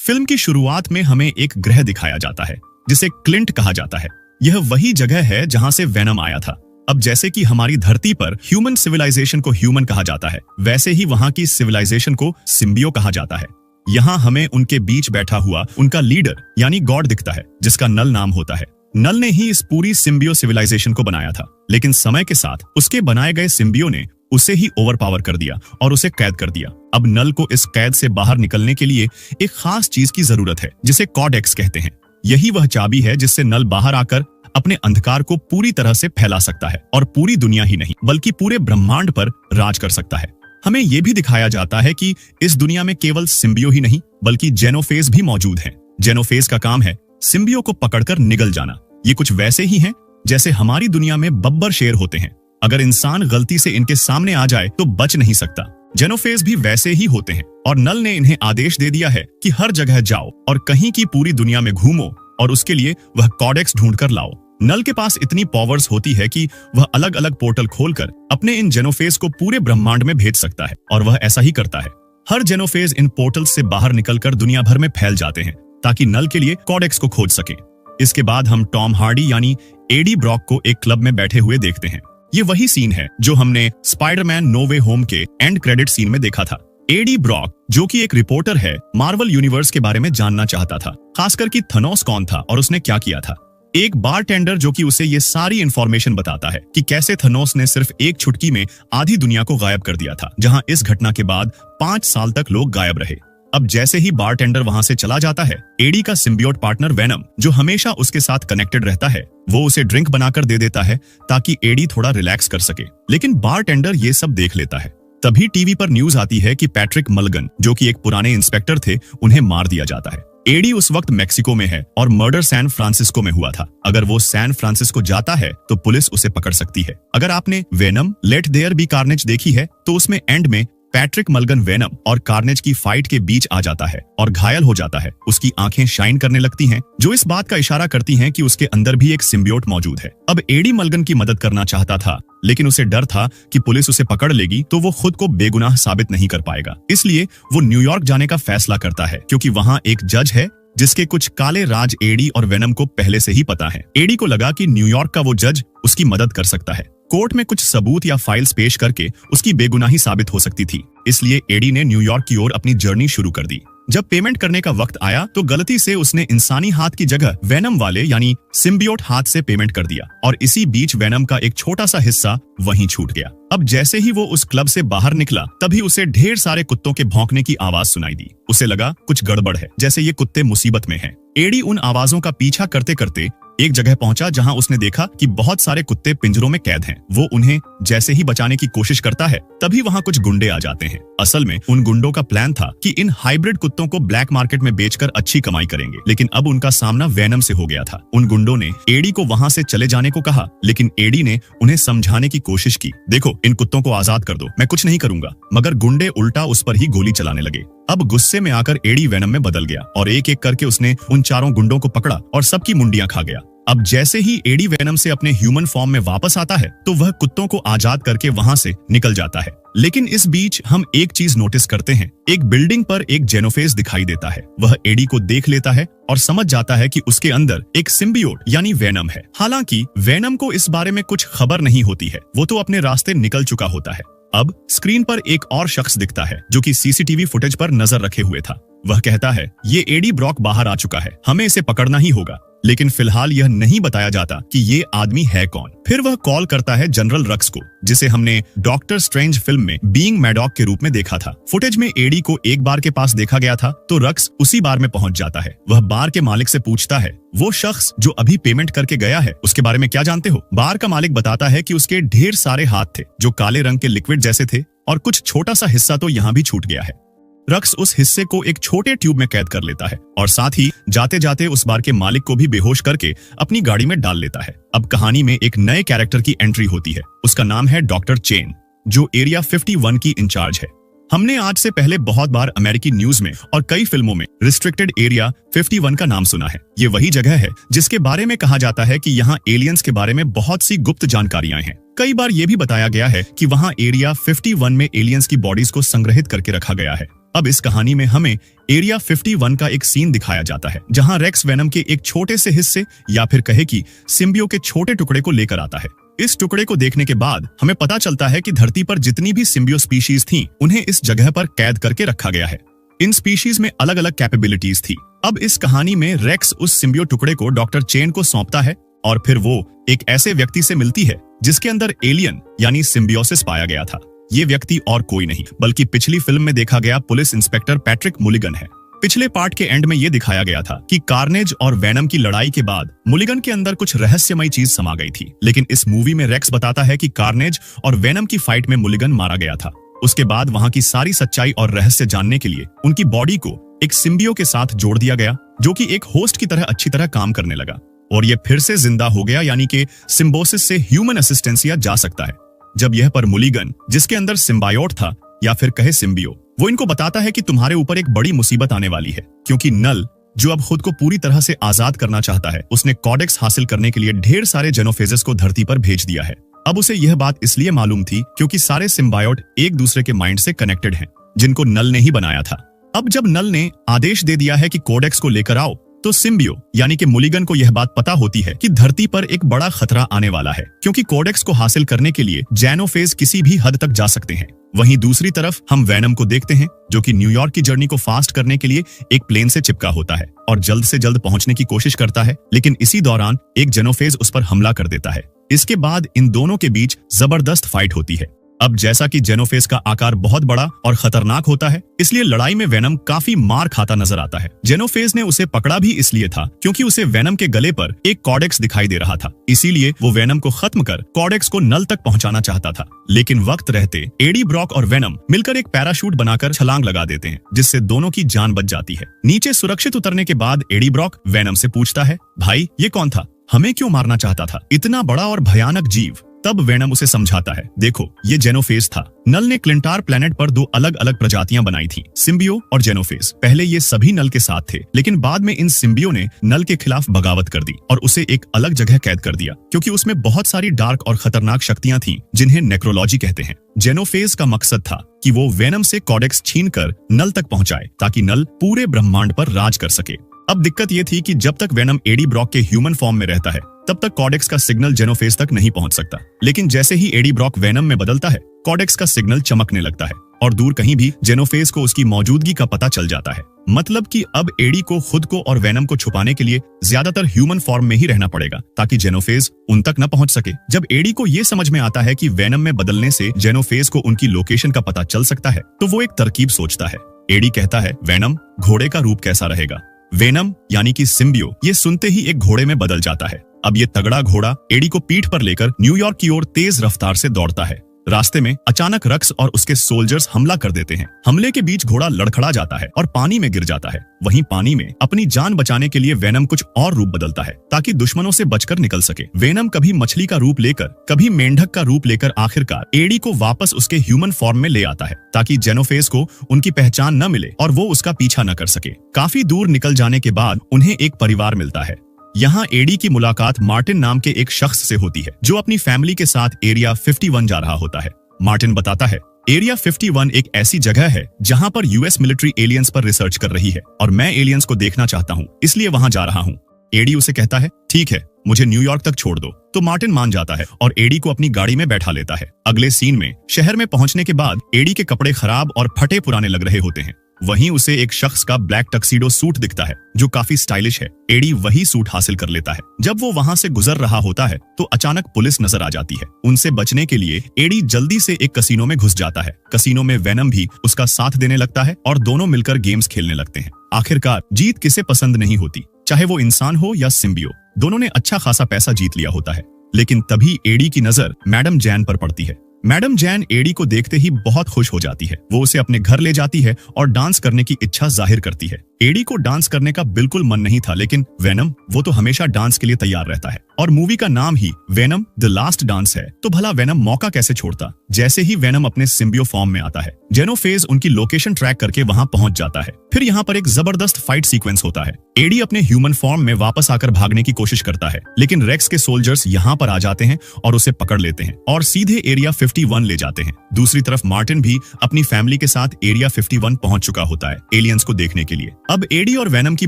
Film की शुरुआत में हमें एक ग्रह दिखाया जाता है जिसे क्लिंट कहा जाता है। यह वही जगह है जहां से वेनम आया था। अब जैसे कि हमारी धरती पर ह्यूमन सिविलाइजेशन को ह्यूमन कहा जाता है, वैसे ही वहां की सिविलाइजेशन को सिम्बियो कहा जाता है। यहाँ हमें उनके बीच बैठा हुआ उनका लीडर यानी गॉड दिखता है, जिसका नल नाम होता है। नल ने ही इस पूरी सिम्बियो सिविलाइजेशन को बनाया था, लेकिन समय के साथ उसके बनाए गए सिम्बियो ने उसे ही ओवरपावर कर दिया और उसे कैद कर दिया। अब नल को इस कैद से बाहर निकलने के लिए एक खास चीज की जरूरत है, जिसे कॉडेक्स कहते हैं। यही वह चाबी है जिससे नल बाहर आकर अपने अंधकार को पूरी तरह से फैला सकता है और पूरी दुनिया ही नहीं बल्कि पूरे ब्रह्मांड पर राज कर सकता है। हमें यह भी दिखाया जाता है कि इस दुनिया में केवल सिम्बियो ही नहीं बल्कि जेनोफेज भी मौजूद हैं। जेनोफेज का काम है सिम्बियो को पकड़कर निगल जाना। ये कुछ वैसे ही हैं जैसे हमारी दुनिया में बब्बर शेर होते हैं। अगर इंसान गलती से इनके सामने आ जाए तो बच नहीं सकता। जेनोफेज भी वैसे ही होते हैं और नल ने इन्हें आदेश दे दिया है कि हर जगह जाओ और कहीं की पूरी दुनिया में घूमो और उसके लिए वह कॉडेक्स ढूंढ कर लाओ। नल के पास इतनी पावर्स होती है कि वह अलग अलग पोर्टल खोलकर अपने इन जेनोफेज को पूरे ब्रह्मांड में भेज सकता है और वह ऐसा ही करता है। हर जेनोफेज इन पोर्टल्स से बाहर निकलकर दुनिया भर में फैल जाते हैं ताकि नल के लिए कॉडेक्स को खोज सके। इसके बाद हम टॉम हार्डी यानी एडी ब्रॉक को एक क्लब में बैठे हुए देखते हैं। ये वही सीन है जो हमने स्पाइडरमैन नो वे होम के एंड क्रेडिट सीन में देखा था। एडी ब्रॉक, जो कि एक रिपोर्टर है, मार्वल यूनिवर्स के बारे में जानना चाहता था, खासकर कि थनोस कौन था और उसने क्या किया था। एक बारटेंडर जो कि उसे ये सारी इंफॉर्मेशन बताता है कि कैसे थनोस ने सिर्फ एक चुटकी में आधी दुनिया को गायब कर दिया था, जहां इस घटना के बाद 5 साल तक लोग गायब रहे। अब जैसे ही बारटेंडर वहां से चला जाता है, एडी का सिम्बियोट पार्टनर वेनम, जो हमेशा उसके साथ कनेक्टेड रहता है, वो उसे ड्रिंक बनाकर दे देता है ताकि एडी थोड़ा रिलैक्स कर सके। लेकिन बारटेंडर ये सब देख लेता है। तभी टीवी पर न्यूज आती है कि पैट्रिक मलगन, जो कि एक पुराने इंस्पेक्टर थे, उन्हें मार दिया जाता है। एडी उस वक्त मेक्सिको में है और मर्डर सैन फ्रांसिस्को में हुआ था। अगर वो सैन फ्रांसिस्को जाता है तो पुलिस उसे पकड़ सकती है। अगर आपने Venom let there be Carnage देखी है तो उसमें एंड में पैट्रिक मलगन वेनम और कार्नेज की फाइट के बीच आ जाता है और घायल हो जाता है। उसकी आंखें शाइन करने लगती हैं, जो इस बात का इशारा करती हैं कि उसके अंदर भी एक सिम्बियोट मौजूद है। अब एडी मलगन की मदद करना चाहता था, लेकिन उसे डर था कि पुलिस उसे पकड़ लेगी तो वो खुद को बेगुनाह साबित नहीं कर पाएगा। इसलिए वो न्यूयॉर्क जाने का फैसला करता है, क्योंकि वहां एक जज है जिसके कुछ काले राज एडी और वेनम को पहले से ही पता है। एडी को लगा कि न्यूयॉर्क का वो जज उसकी मदद कर सकता है। कोर्ट में कुछ सबूत या फाइल्स पेश करके उसकी बेगुनाही साबित हो सकती थी। इसलिए एडी ने न्यूयॉर्क की ओर अपनी जर्नी शुरू कर दी। जब पेमेंट करने का वक्त आया तो गलती से उसने इंसानी हाथ की जगह वेनम वाले यानी सिम्बियोट हाथ से पेमेंट कर दिया और इसी बीच वेनम का एक छोटा सा हिस्सा वहीं छूट गया। अब जैसे ही वो उस क्लब से बाहर निकला, तभी उसे ढेर सारे कुत्तों के भौंकने की आवाज सुनाई दी। उसे लगा कुछ गड़बड़ है, जैसे ये कुत्ते मुसीबत में हैं। एडी उन आवाजों का पीछा करते करते एक जगह पहुंचा जहां उसने देखा कि बहुत सारे कुत्ते पिंजरों में कैद हैं। वो उन्हें जैसे ही बचाने की कोशिश करता है, तभी वहां कुछ गुंडे आ जाते हैं। असल में उन गुंडों का प्लान था कि इन हाइब्रिड कुत्तों को ब्लैक मार्केट में बेचकर अच्छी कमाई करेंगे, लेकिन अब उनका सामना वेनम से हो गया था। उन गुंडों ने एडी को वहां से चले जाने को कहा, लेकिन एडी ने उन्हें समझाने की कोशिश की। देखो, इन कुत्तों को आजाद कर दो, मैं कुछ नहीं करूंगा। मगर गुंडे उल्टा उस पर ही गोली चलाने लगे। अब गुस्से में आकर एडी वेनम में बदल गया और एक एक करके उसने उन चारों गुंडों को पकड़ा और सबकी मुंडियां खा गया। अब जैसे ही एडी वेनम से अपने ह्यूमन फॉर्म में वापस आता है तो वह कुत्तों को आजाद करके वहां से निकल जाता है। लेकिन इस बीच हम एक चीज नोटिस करते हैं, एक बिल्डिंग पर एक जेनोफेज दिखाई देता है। वह एडी को देख लेता है और समझ जाता है कि उसके अंदर एक सिम्बियोट यानी वेनम है। हालांकि वेनम को इस बारे में कुछ खबर नहीं होती है, वो तो अपने रास्ते निकल चुका होता है। अब स्क्रीन पर एक और शख्स दिखता है जो कि सीसीटीवी फुटेज पर नजर रखे हुए था। वह कहता है, ये एडी ब्रॉक बाहर आ चुका है, हमें इसे पकड़ना ही होगा। लेकिन फिलहाल यह नहीं बताया जाता कि ये आदमी है कौन। फिर वह कॉल करता है जनरल रक्स को, जिसे हमने डॉक्टर स्ट्रेंज फिल्म में बीइंग मैडॉक के रूप में देखा था। फुटेज में एडी को एक बार के पास देखा गया था तो रक्स उसी बार में पहुंच जाता है। वह बार के मालिक से पूछता है, वो शख्स जो अभी पेमेंट करके गया है उसके बारे में क्या जानते हो? बार का मालिक बताता है कि उसके ढेर सारे हाथ थे जो काले रंग के लिक्विड जैसे थे और कुछ छोटा सा हिस्सा तो यहाँ भी छूट गया है। रक्स उस हिस्से को एक छोटे ट्यूब में कैद कर लेता है और साथ ही जाते जाते उस बार के मालिक को भी बेहोश करके अपनी गाड़ी में डाल लेता है। अब कहानी में एक नए कैरेक्टर की एंट्री होती है। उसका नाम है डॉक्टर चेन, जो एरिया 51 की इंचार्ज है। हमने आज से पहले बहुत बार अमेरिकी न्यूज में और कई फिल्मों में रिस्ट्रिक्टेड एरिया 51 का नाम सुना है। ये वही जगह है जिसके बारे में कहा जाता है कि यहाँ एलियंस के बारे में बहुत सी गुप्त जानकारियां हैं। कई बार यह भी बताया गया है कि वहाँ एरिया 51 में एलियंस की बॉडीज को संग्रहित करके रखा गया है। अब इस कहानी में हमें एरिया 51 का एक सीन दिखाया जाता है जहां रेक्स वेनम के एक छोटे से हिस्से या फिर कहे कि सिम्बियो के छोटे टुकड़े को लेकर आता है। इस टुकड़े को देखने के बाद हमें पता चलता है कि धरती पर जितनी भी सिम्बियो स्पीशीज थीं, उन्हें इस जगह पर कैद करके रखा गया है। इन स्पीशीज में अलग अलग कैपेबिलिटीज थी। अब इस कहानी में रेक्स उस सिम्बियो टुकड़े को डॉक्टर चेन को सौंपता है और फिर वो एक ऐसे व्यक्ति से मिलती है जिसके अंदर एलियन यानी सिम्बियोसिस पाया गया था। ये व्यक्ति और कोई नहीं बल्कि पिछली फिल्म में देखा गया पुलिस इंस्पेक्टर पैट्रिक मुलिगन है। पिछले पार्ट के एंड में ये दिखाया गया था कि कार्नेज और वेनम की लड़ाई के बाद मुलिगन के अंदर कुछ रहस्यमयी चीज समा गई थी, लेकिन इस मूवी में रेक्स बताता है कि कार्नेज और वेनम की फाइट में मुलिगन मारा गया था। उसके बाद वहां की सारी सच्चाई और रहस्य जानने के लिए उनकी बॉडी को एक सिम्बियो के साथ जोड़ दिया गया, जो कि एक होस्ट की तरह अच्छी तरह काम करने लगा और ये फिर से जिंदा हो गया, यानी कि सिम्बोसिस से ह्यूमन असिस्टेंसिया जा सकता है। जब यह पर मुलिगन, जिसके अंदर सिम्बायोट था या फिर कहे सिम्बियो, वो इनको बताता है कि तुम्हारे ऊपर एक बड़ी मुसीबत आने वाली है, क्योंकि नल, जो अब खुद को पूरी तरह से आजाद करना चाहता है, उसने कॉडेक्स हासिल करने के लिए ढेर सारे जेनोफेजेस को धरती पर भेज दिया है। अब उसे यह बात इसलिए मालूम थी क्योंकि सारे सिम्बायोट एक दूसरे के माइंड से कनेक्टेड हैं, जिनको नल ने ही बनाया था। अब जब नल ने आदेश दे दिया है कि कोडेक्स को लेकर आओ, तो सिम्बियो यानी कि मुलिगन को यह बात पता होती है कि धरती पर एक बड़ा खतरा आने वाला है, क्योंकि कोडेक्स को हासिल करने के लिए जेनोफेज किसी भी हद तक जा सकते हैं। वहीं दूसरी तरफ हम वेनम को देखते हैं, जो कि न्यूयॉर्क की जर्नी को फास्ट करने के लिए एक प्लेन से चिपका होता है और जल्द से जल्द पहुंचने की कोशिश करता है, लेकिन इसी दौरान एक जेनोफेज उस पर हमला कर देता है। इसके बाद इन दोनों के बीच जबरदस्त फाइट होती है। अब जैसा कि जेनोफेज का आकार बहुत बड़ा और खतरनाक होता है, इसलिए लड़ाई में वेनम काफी मार खाता नजर आता है। जेनोफेज ने उसे पकड़ा भी इसलिए था क्योंकि उसे वेनम के गले पर एक कॉडेक्स दिखाई दे रहा था, इसीलिए वो वेनम को खत्म कर कॉडेक्स को नल तक पहुंचाना चाहता था। लेकिन वक्त रहते एडी ब्रॉक और वेनम मिलकर एक पैराशूट बनाकर छलांग लगा देते हैं, जिससे दोनों की जान बच जाती है। नीचे सुरक्षित उतरने के बाद एडी ब्रॉक वेनम से पूछता है, भाई ये कौन था, हमें क्यों मारना चाहता था, इतना बड़ा और भयानक जीव। तब वेनम उसे समझाता है, देखो ये जेनोफेज था। नल ने क्लिंटार प्लेनेट पर दो अलग अलग प्रजातियां बनाई थी, सिम्बियो और जेनोफेज। पहले ये सभी नल के साथ थे, लेकिन बाद में इन सिम्बियो ने नल के खिलाफ बगावत कर दी और उसे एक अलग जगह कैद कर दिया, क्योंकि उसमें बहुत सारी डार्क और खतरनाक शक्तियां थीं, जिन्हें नेक्रोलॉजी कहते हैं। जेनोफेज का मकसद था कि वो वेनम से कॉडेक्स छीनकर नल तक पहुंचाए, ताकि नल पूरे ब्रह्मांड पर राज कर सके। अब दिक्कत ये थी कि जब तक वेनम एडी ब्रॉक के ह्यूमन फॉर्म में रहता है, तब तक कॉडेक्स का सिग्नल जेनोफेज तक नहीं पहुंच सकता। लेकिन जैसे ही एडी ब्रॉक वेनम में बदलता है, कॉडेक्स का सिग्नल चमकने लगता है और दूर कहीं भी जेनोफेज को उसकी मौजूदगी का पता चल जाता है। मतलब कि अब एडी को खुद को और वेनम को छुपाने के लिए ज्यादातर ह्यूमन फॉर्म में ही रहना पड़ेगा, ताकि जेनोफेज उन तक न पहुंच सके। जब एडी को ये समझ में आता है कि वेनम में बदलने से जेनोफेज को उनकी लोकेशन का पता चल सकता है, तो वो एक तरकीब सोचता है। एडी कहता है, वेनम, घोड़े का रूप कैसा रहेगा। वेनम यानी कि सिम्बियो ये सुनते ही एक घोड़े में बदल जाता है। अब ये तगड़ा घोड़ा एडी को पीठ पर लेकर न्यूयॉर्क की ओर तेज रफ्तार से दौड़ता है। रास्ते में अचानक रक्स और उसके सोल्जर्स हमला कर देते हैं। हमले के बीच घोड़ा लड़खड़ा जाता है और पानी में गिर जाता है। वहीं पानी में अपनी जान बचाने के लिए वेनम कुछ और रूप बदलता है, ताकि दुश्मनों से बचकर निकल सके। वेनम कभी मछली का रूप लेकर, कभी मेंढक का रूप लेकर आखिरकार एडी को वापस उसके ह्यूमन फॉर्म में ले आता है, ताकि जेनोफेज को उनकी पहचान न मिले और वो उसका पीछा न कर सके। काफी दूर निकल जाने के बाद उन्हें एक परिवार मिलता है। यहाँ एडी की मुलाकात मार्टिन नाम के एक शख्स से होती है, जो अपनी फैमिली के साथ एरिया 51 जा रहा होता है। मार्टिन बताता है, एरिया 51 एक ऐसी जगह है जहाँ पर यूएस मिलिट्री एलियंस पर रिसर्च कर रही है और मैं एलियंस को देखना चाहता हूँ, इसलिए वहाँ जा रहा हूँ। एडी उसे कहता है, ठीक है, मुझे न्यूयॉर्क तक छोड़ दो। तो मार्टिन मान जाता है और एडी को अपनी गाड़ी में बैठा लेता है। अगले सीन में शहर में पहुंचने के बाद एडी के कपड़े खराब और फटे पुराने लग रहे होते हैं। वहीं उसे एक शख्स का ब्लैक टक्सीडो सूट दिखता है, जो काफी स्टाइलिश है। एडी वही सूट हासिल कर लेता है। जब वो वहां से गुजर रहा होता है, तो अचानक पुलिस नजर आ जाती है। उनसे बचने के लिए एडी जल्दी से एक कसिनो में घुस जाता है। कसिनो में वेनम भी उसका साथ देने लगता है और दोनों मिलकर गेम्स खेलने लगते हैं। आखिरकार जीत किसे पसंद नहीं होती, चाहे वो इंसान हो या सिम्बियो। दोनों ने अच्छा खासा पैसा जीत लिया होता है। लेकिन तभी एडी की नजर मैडम जैन पर पड़ती है। मैडम जैन एडी को देखते ही बहुत खुश हो जाती है। वो उसे अपने घर ले जाती है और डांस करने की इच्छा जाहिर करती है। एडी को डांस करने का बिल्कुल मन नहीं था, लेकिन वेनम वो तो हमेशा डांस के लिए तैयार रहता है और मूवी का नाम ही वेनम द लास्ट डांस है, तो भला वेनम मौका कैसे छोड़ता। जैसे ही वेनम अपने सिम्बियो फॉर्म में आता है, जेनोफेज उनकी लोकेशन ट्रैक करके वहां पहुंच जाता है। फिर यहाँ पर एक जबरदस्त फाइट सीक्वेंस होता है। एडी अपने ह्यूमन फॉर्म में वापस आकर भागने की कोशिश करता है, लेकिन रेक्स के सोल्जर्स यहाँ पर आ जाते हैं और उसे पकड़ लेते हैं और सीधे एरिया 51 ले जाते हैं। दूसरी तरफ मार्टिन भी अपनी फैमिली के साथ एरिया 51 पहुंच चुका होता है एलियंस को देखने के लिए। अब एडी और वेनम की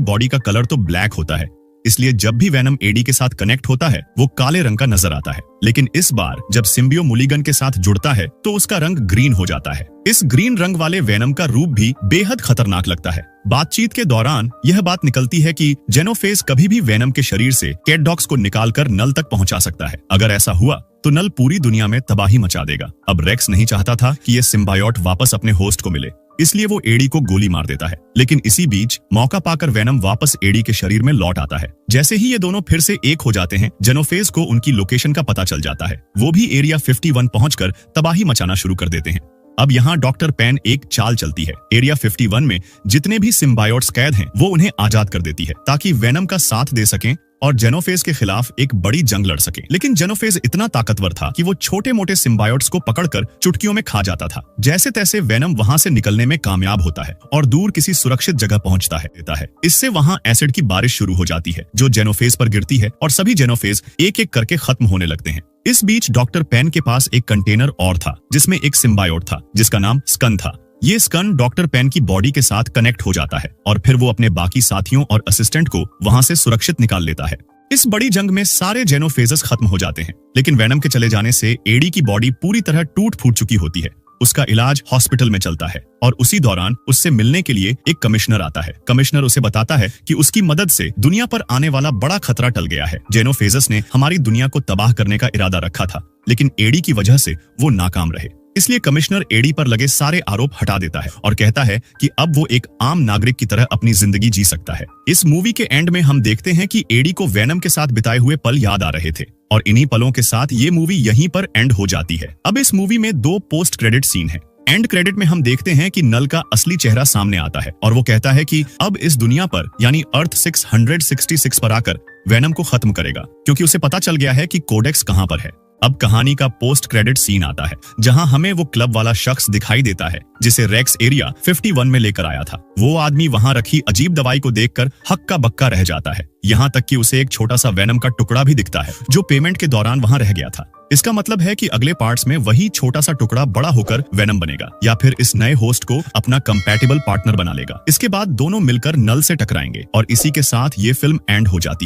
बॉडी का कलर तो ब्लैक होता है, इसलिए जब भी वेनम एडी के साथ कनेक्ट होता है वो काले रंग का नजर आता है। लेकिन इस बार जब सिम्बियो मुलिगन के साथ जुड़ता है तो उसका रंग ग्रीन हो जाता है। इस ग्रीन रंग वाले वेनम का रूप भी बेहद खतरनाक लगता है। बातचीत के दौरान यह बात निकलती है कि जेनोफेज कभी भी वेनम के शरीर से कैट डॉग्स को निकालकर नल तक पहुंचा सकता है। अगर ऐसा हुआ तो नल पूरी दुनिया में तबाही मचा देगा। अब रेक्स नहीं चाहता था कि ये सिम्बायोट वापस अपने होस्ट को मिले, इसलिए वो एडी को गोली मार देता है। लेकिन इसी बीच मौका पाकर वेनम वापस एडी के शरीर में लौट आता है। जैसे ही ये दोनों फिर से एक हो जाते हैं, जेनोफेज को उनकी लोकेशन का पता चल जाता है। वो भी एरिया 51 पहुंचकर तबाही मचाना शुरू कर देते हैं। अब यहाँ डॉक्टर पेन एक चाल चलती है। एरिया 51 में जितने भी सिम्बायोट्स कैद हैं वो उन्हें आजाद कर देती है ताकि वेनम का साथ दे सकें और जेनोफेज के खिलाफ एक बड़ी जंग लड़ सके। लेकिन जेनोफेज इतना ताकतवर था कि वो छोटे मोटे सिम्बायोट्स को पकड़कर चुटकियों में खा जाता था। जैसे तैसे वेनम वहां से निकलने में कामयाब होता है और दूर किसी सुरक्षित जगह पहुंचता है। इससे वहां एसिड की बारिश शुरू हो जाती है जो जेनोफेज पर गिरती है और सभी जेनोफेज एक एक करके खत्म होने लगते हैं। इस बीच डॉक्टर पेन के पास एक कंटेनर और था जिसमें एक सिम्बायोट था जिसका नाम स्कन था। ये स्कन डॉक्टर पेन की बॉडी के साथ कनेक्ट हो जाता है और फिर वो अपने बाकी साथियों और असिस्टेंट को वहां से सुरक्षित निकाल लेता है। इस बड़ी जंग में सारे जेनोफेजेस खत्म हो जाते हैं, लेकिन वेनम के चले जाने से एडी की बॉडी पूरी तरह टूट फूट चुकी होती है। उसका इलाज हॉस्पिटल में चलता है और उसी दौरान उससे मिलने के लिए एक कमिश्नर आता है। कमिश्नर उसे बताता है कि उसकी मदद से दुनिया पर आने वाला बड़ा खतरा टल गया है। जेनोफेजेस ने हमारी दुनिया को तबाह करने का इरादा रखा था, लेकिन एडी की वजह से वो नाकाम रहे। इसलिए कमिश्नर एडी पर लगे सारे आरोप हटा देता है और कहता है कि अब वो एक आम नागरिक की तरह अपनी जिंदगी जी सकता है। इस मूवी के एंड में हम देखते हैं कि एडी को वेनम के साथ बिताए हुए पल याद आ रहे थे और इन्हीं पलों के साथ ये मूवी यहीं पर एंड हो जाती है। अब इस मूवी में 2 पोस्ट क्रेडिट सीन हैं। एंड क्रेडिट में हम देखते हैं कि नल का असली चेहरा सामने आता है और वो कहता है कि अब इस दुनिया पर यानी अर्थ 666 पर आकर वेनम को खत्म करेगा, क्योंकि उसे पता चल गया है कि कोडेक्स कहां पर है। अब कहानी का पोस्ट क्रेडिट सीन आता है जहां हमें वो क्लब वाला शख्स दिखाई देता है जिसे रेक्स एरिया 51 में लेकर आया था। वो आदमी वहां रखी अजीब दवाई को देखकर हक्का बक्का रह जाता है, यहाँ तक कि उसे एक छोटा सा वेनम का टुकड़ा भी दिखता है जो पेमेंट के दौरान वहां रह गया था। इसका मतलब है कि अगले पार्ट्स में वही छोटा सा टुकड़ा बड़ा होकर वेनम बनेगा या फिर इस नए होस्ट को अपना कंपैटिबल पार्टनर बना लेगा। इसके बाद दोनों मिलकर नल से टकराएंगे और इसी के साथ ये फिल्म एंड हो जाती है।